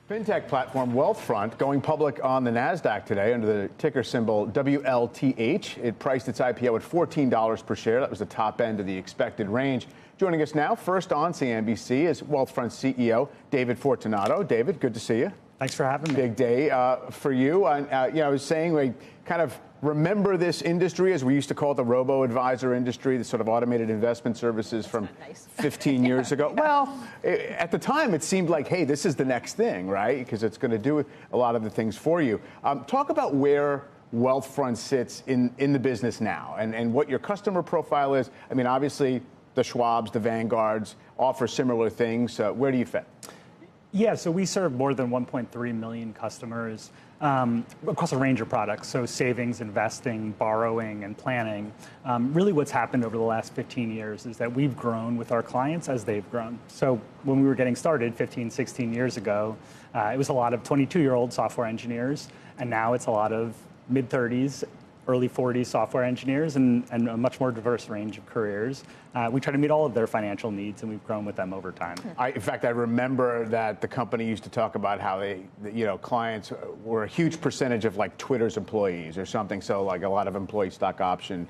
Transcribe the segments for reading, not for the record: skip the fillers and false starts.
Fintech platform Wealthfront going public on the Nasdaq today under the ticker symbol WLTH. It priced its IPO at $14 per share. That was the top end of the expected range. Joining us now, first on CNBC, is Wealthfront CEO David Fortunato. David, good to see you. Thanks for having me. Big day for you. I was saying we kind of remember this industry, as we used to call it, the robo-advisor industry, the sort of automated investment services from 15 years ago. Yeah. Well, at the time, it seemed like, hey, this is the next thing, right? Because it's going to do a lot of the things for you. Talk about where Wealthfront sits in the business now and what your customer profile is. I mean, obviously, the Schwabs, the Vanguards offer similar things. Where do you fit? Yeah, so we serve more than 1.3 million customers across a range of products, so savings, investing, borrowing, and planning. Really what's happened over the last 15 years is that we've grown with our clients as they've grown. So when we were getting started 15, 16 years ago, it was a lot of 22-year-old software engineers, and now it's a lot of mid-30s, early 40s software engineers and a much more diverse range of careers. We try to meet all of their financial needs, and we've grown with them over time. In fact, I remember that the company used to talk about how clients were a huge percentage of like Twitter's employees or something. So like a lot of employee stock option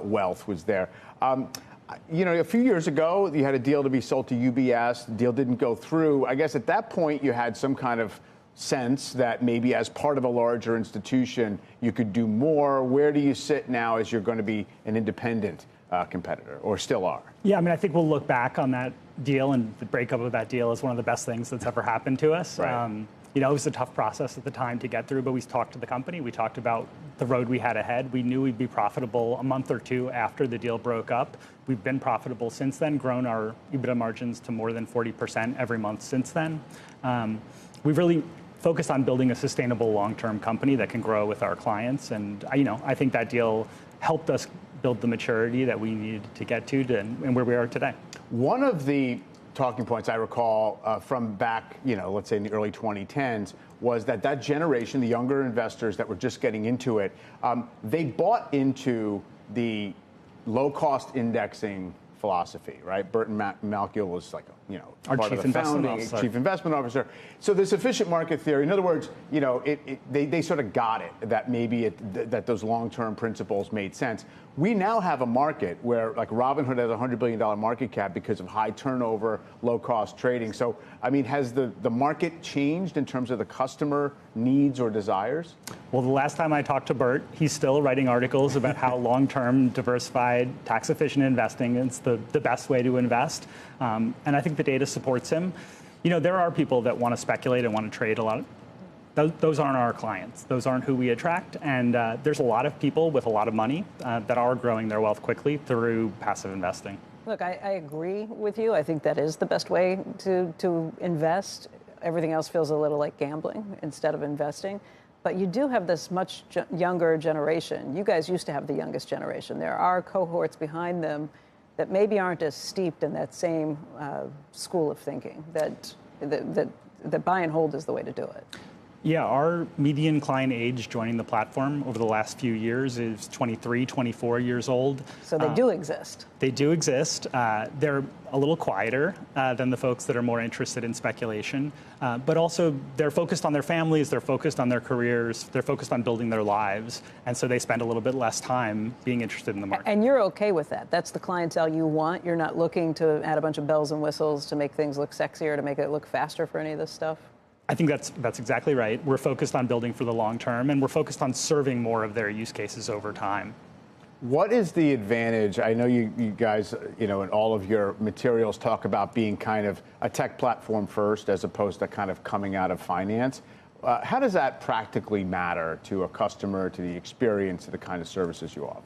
wealth was there. A few years ago, you had a deal to be sold to UBS. The deal didn't go through. I guess at that point, you had some kind of sense that maybe as part of a larger institution, you could do more. Where do you sit now as you're going to be an independent competitor, or still are? Yeah, I mean, I think we'll look back on that deal and the breakup of that deal as one of the best things that's ever happened to us. Right. It was a tough process at the time to get through, but we talked to the company. We talked about the road we had ahead. We knew we'd be profitable a month or two after the deal broke up. We've been profitable since then, grown our EBITDA margins to more than 40% every month since then. We've really focused on building a sustainable long-term company that can grow with our clients. And, I think that deal helped us build the maturity that we needed to get to and where we are today. One of the talking points I recall from back, let's say in the early 2010s, was that generation, the younger investors that were just getting into it, they bought into the low-cost indexing philosophy, right? Burton Malkiel was like, our part of the founding chief investment officer. So this efficient market theory, in other words, they sort of got it that maybe that those long-term principles made sense. We now have a market where like Robinhood has a $100 billion market cap because of high turnover, low-cost trading. So, I mean, has the market changed in terms of the customer needs or desires? Well, the last time I talked to Bert, he's still writing articles about how long-term, diversified, tax-efficient investing is the best way to invest. And I think the data supports him. There are people that want to speculate and want to trade a lot. Those aren't our clients. Those aren't who we attract. And there's a lot of people with a lot of money that are growing their wealth quickly through passive investing. Look, I agree with you. I think that is the best way to invest. Everything else feels a little like gambling instead of investing. But you do have this much younger generation. You guys used to have the youngest generation. There are cohorts behind them that maybe aren't as steeped in that same school of thinking, that buy and hold is the way to do it. Yeah, our median client age joining the platform over the last few years is 23, 24 years old. So they do exist. They do exist. They're a little quieter than the folks that are more interested in speculation. But also, they're focused on their families, they're focused on their careers, they're focused on building their lives. And so they spend a little bit less time being interested in the market. And you're okay with that. That's the clientele you want. You're not looking to add a bunch of bells and whistles to make things look sexier, to make it look faster for any of this stuff? I think that's exactly right. We're focused on building for the long term, and we're focused on serving more of their use cases over time. What is the advantage? I know you guys, in all of your materials talk about being kind of a tech platform first as opposed to kind of coming out of finance. How does that practically matter to a customer, to the experience, to the kind of services you offer?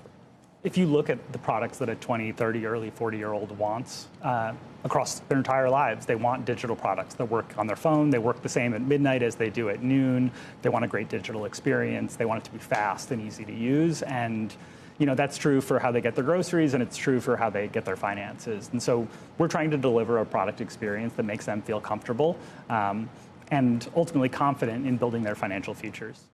If you look at the products that a 20, 30, early 40-year-old wants across their entire lives, they want digital products that work on their phone. They work the same at midnight as they do at noon. They want a great digital experience. They want it to be fast and easy to use. And that's true for how they get their groceries, and it's true for how they get their finances. And so we're trying to deliver a product experience that makes them feel comfortable and ultimately confident in building their financial futures.